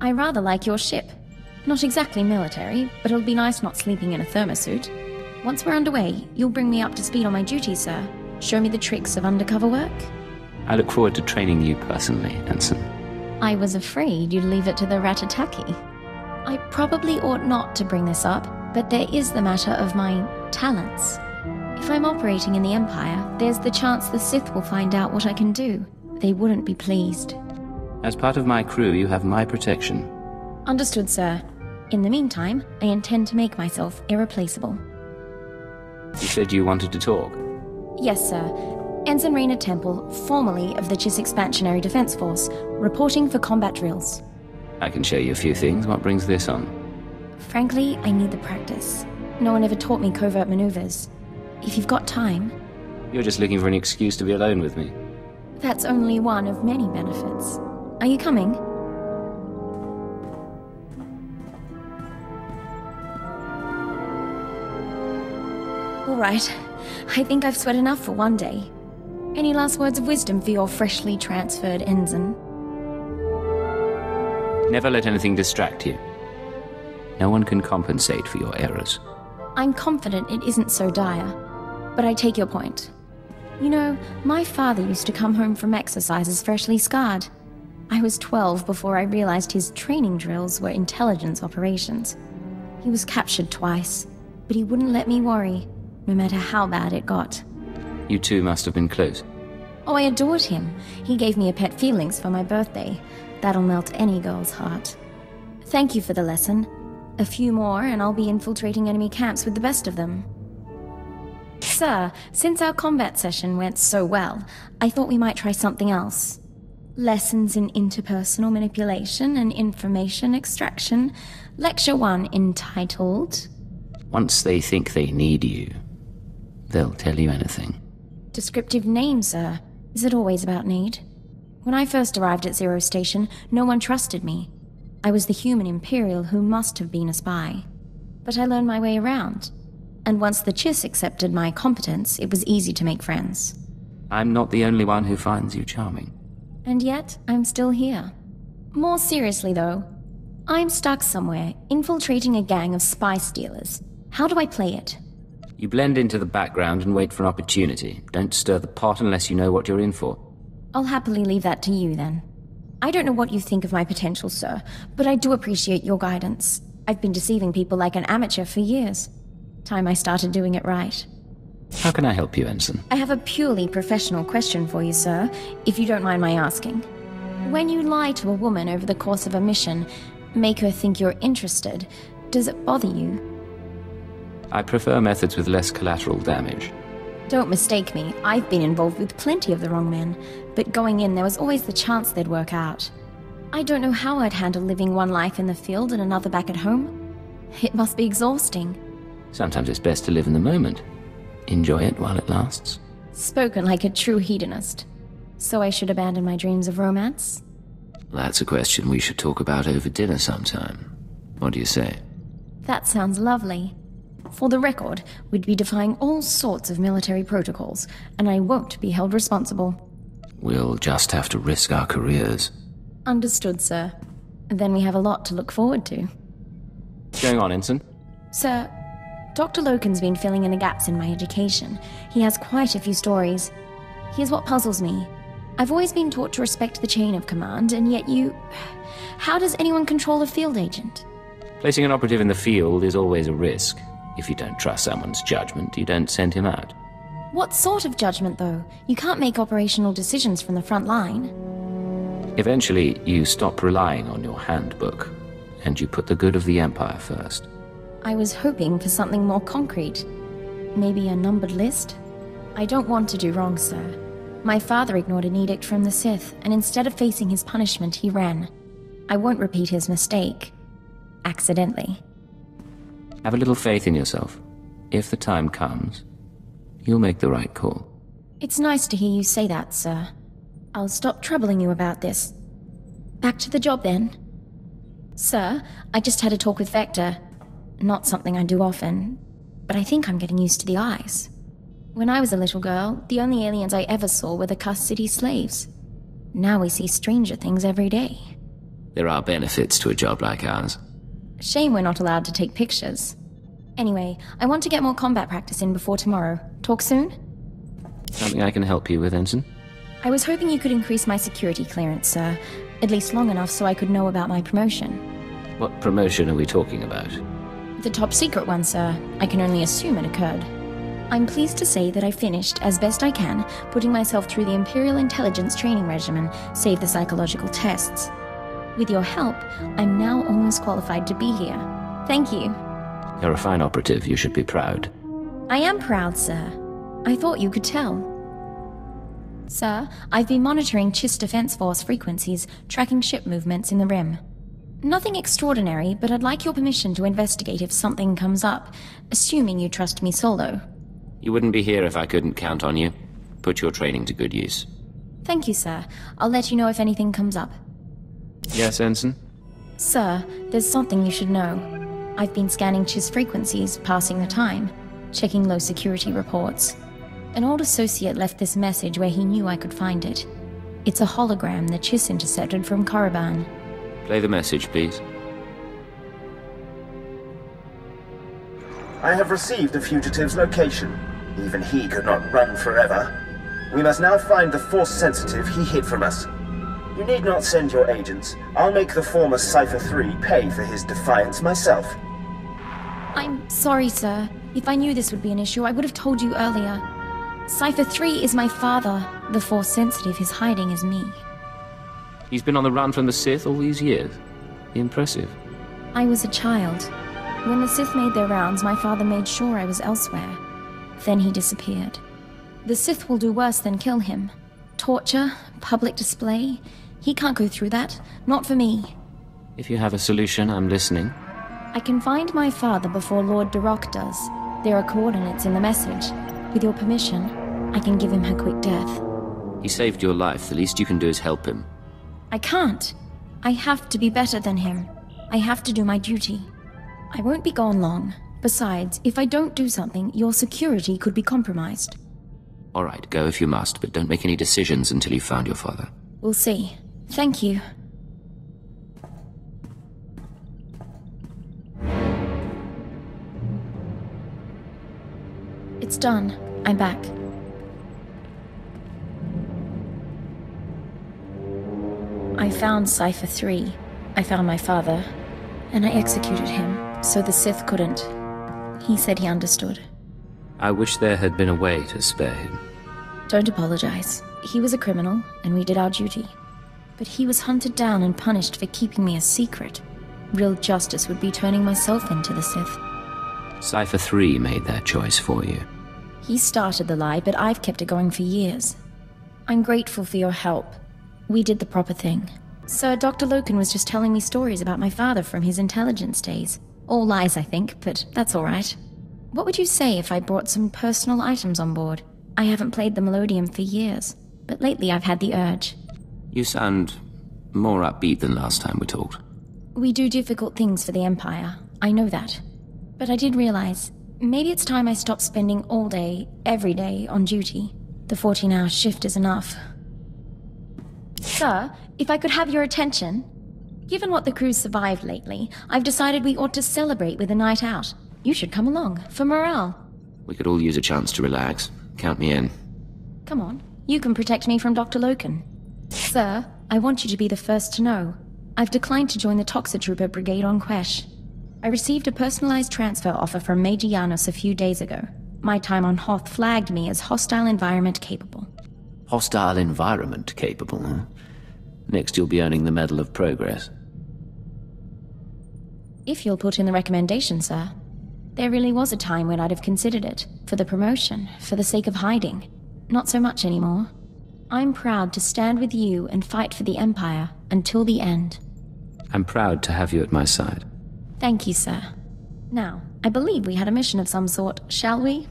I rather like your ship. Not exactly military, but it'll be nice not sleeping in a thermosuit. Once we're underway, you'll bring me up to speed on my duties, sir. Show me the tricks of undercover work. I look forward to training you personally, Ensign. I was afraid you'd leave it to the Ratataki. I probably ought not to bring this up, but there is the matter of my talents. If I'm operating in the Empire, there's the chance the Sith will find out what I can do. They wouldn't be pleased. As part of my crew, you have my protection. Understood, sir. In the meantime, I intend to make myself irreplaceable. You said you wanted to talk. Yes, sir. Ensign Temple, formerly of the Chiss Expansionary Defense Force, reporting for combat drills. I can show you a few things. What brings this on? Frankly, I need the practice. No one ever taught me covert maneuvers. If you've got time... You're just looking for an excuse to be alone with me. That's only one of many benefits. Are you coming? All right. I think I've sweat enough for one day. Any last words of wisdom for your freshly transferred ensign? Never let anything distract you. No one can compensate for your errors. I'm confident it isn't so dire, but I take your point. You know, my father used to come home from exercises freshly scarred. I was 12 before I realized his training drills were intelligence operations. He was captured twice, but he wouldn't let me worry, no matter how bad it got. You two must have been close. Oh, I adored him. He gave me a pet feelings for my birthday. That'll melt any girl's heart. Thank you for the lesson. A few more, and I'll be infiltrating enemy camps with the best of them. Sir, since our combat session went so well, I thought we might try something else. Lessons in interpersonal manipulation and information extraction. Lecture 1 entitled... Once they think they need you, they'll tell you anything. Descriptive name, sir. Is it always about need? When I first arrived at Zero Station, no one trusted me. I was the human Imperial who must have been a spy. But I learned my way around. And once the Chiss accepted my competence, it was easy to make friends. I'm not the only one who finds you charming. And yet, I'm still here. More seriously, though, I'm stuck somewhere, infiltrating a gang of spy stealers. How do I play it? You blend into the background and wait for an opportunity. Don't stir the pot unless you know what you're in for. I'll happily leave that to you, then. I don't know what you think of my potential, sir, but I do appreciate your guidance. I've been deceiving people like an amateur for years. Time I started doing it right. How can I help you, Ensign? I have a purely professional question for you, sir, if you don't mind my asking. When you lie to a woman over the course of a mission, make her think you're interested, does it bother you? I prefer methods with less collateral damage. Don't mistake me, I've been involved with plenty of the wrong men, but going in there was always the chance they'd work out. I don't know how I'd handle living one life in the field and another back at home. It must be exhausting. Sometimes it's best to live in the moment. Enjoy it while it lasts. Spoken like a true hedonist. So I should abandon my dreams of romance? That's a question we should talk about over dinner sometime. What do you say? That sounds lovely. For the record, we'd be defying all sorts of military protocols, and I won't be held responsible. We'll just have to risk our careers. Understood, sir. Then we have a lot to look forward to. What's going on, Ensign? Sir, Dr. Loken's been filling in the gaps in my education. He has quite a few stories. Here's what puzzles me. I've always been taught to respect the chain of command, and yet you... How does anyone control a field agent? Placing an operative in the field is always a risk. If you don't trust someone's judgment, you don't send him out. What sort of judgment, though? You can't make operational decisions from the front line. Eventually, you stop relying on your handbook, and you put the good of the Empire first. I was hoping for something more concrete. Maybe a numbered list? I don't want to do wrong, sir. My father ignored an edict from the Sith, and instead of facing his punishment, he ran. I won't repeat his mistake. Accidentally. Have a little faith in yourself. If the time comes, you'll make the right call. It's nice to hear you say that, sir. I'll stop troubling you about this. Back to the job, then. Sir, I just had a talk with Vector. Not something I do often, but I think I'm getting used to the eyes. When I was a little girl, the only aliens I ever saw were the Cuss City slaves. Now we see stranger things every day. There are benefits to a job like ours. Shame we're not allowed to take pictures. Anyway, I want to get more combat practice in before tomorrow. Talk soon? Something I can help you with, Ensign? I was hoping you could increase my security clearance, sir. At least long enough so I could know about my promotion. What promotion are we talking about? The top secret one, sir. I can only assume it occurred. I'm pleased to say that I finished, as best I can, putting myself through the Imperial intelligence training regimen, save the psychological tests. With your help, I'm now almost qualified to be here. Thank you. You're a fine operative. You should be proud. I am proud, sir. I thought you could tell. Sir, I've been monitoring Chiss Defense Force frequencies, tracking ship movements in the Rim. Nothing extraordinary, but I'd like your permission to investigate if something comes up, assuming you trust me solo. You wouldn't be here if I couldn't count on you. Put your training to good use. Thank you, sir. I'll let you know if anything comes up. Yes, Ensign? Sir, there's something you should know. I've been scanning Chiss frequencies, passing the time, checking low security reports. An old associate left this message where he knew I could find it. It's a hologram that Chiss intercepted from Korriban. Play the message, please. I have received the fugitive's location. Even he could not run forever. We must now find the Force sensitive he hid from us. You need not send your agents. I'll make the former Cypher 3 pay for his defiance myself. I'm sorry, sir. If I knew this would be an issue, I would have told you earlier. Cypher 3 is my father. The Force sensitive is hiding as me. He's been on the run from the Sith all these years. Impressive. I was a child. When the Sith made their rounds, my father made sure I was elsewhere. Then he disappeared. The Sith will do worse than kill him. Torture, public display. He can't go through that. Not for me. If you have a solution, I'm listening. I can find my father before Lord Darok does. There are coordinates in the message. With your permission, I can give him her quick death. He saved your life. The least you can do is help him. I can't. I have to be better than him. I have to do my duty. I won't be gone long. Besides, if I don't do something, your security could be compromised. All right, go if you must, but don't make any decisions until you've found your father. We'll see. Thank you. It's done. I'm back. I found Cypher 3. I found my father. And I executed him, so the Sith couldn't. He said he understood. I wish there had been a way to spare him. Don't apologize. He was a criminal, and we did our duty. But he was hunted down and punished for keeping me a secret. Real justice would be turning myself into the Sith. Cypher 3 made that choice for you. He started the lie, but I've kept it going for years. I'm grateful for your help. We did the proper thing. Sir, Dr. Loken was just telling me stories about my father from his intelligence days. All lies, I think, but that's all right. What would you say if I brought some personal items on board? I haven't played the Melodium for years, but lately I've had the urge. You sound more upbeat than last time we talked. We do difficult things for the Empire, I know that. But I did realize, maybe it's time I stopped spending all day, every day, on duty. The 14-hour shift is enough. Sir, if I could have your attention. Given what the crew's survived lately, I've decided we ought to celebrate with a night out. You should come along, for morale. We could all use a chance to relax. Count me in. Come on, you can protect me from Dr. Loken. Sir, I want you to be the first to know. I've declined to join the Toxitrooper Brigade on Quesh. I received a personalized transfer offer from Major Janos a few days ago. My time on Hoth flagged me as hostile environment capable. Hostile environment capable, huh? Next you'll be earning the Medal of Progress. If you'll put in the recommendation, sir. There really was a time when I'd have considered it. For the promotion, for the sake of hiding. Not so much anymore. I'm proud to stand with you and fight for the Empire until the end. I'm proud to have you at my side. Thank you, sir. Now, I believe we had a mission of some sort, shall we?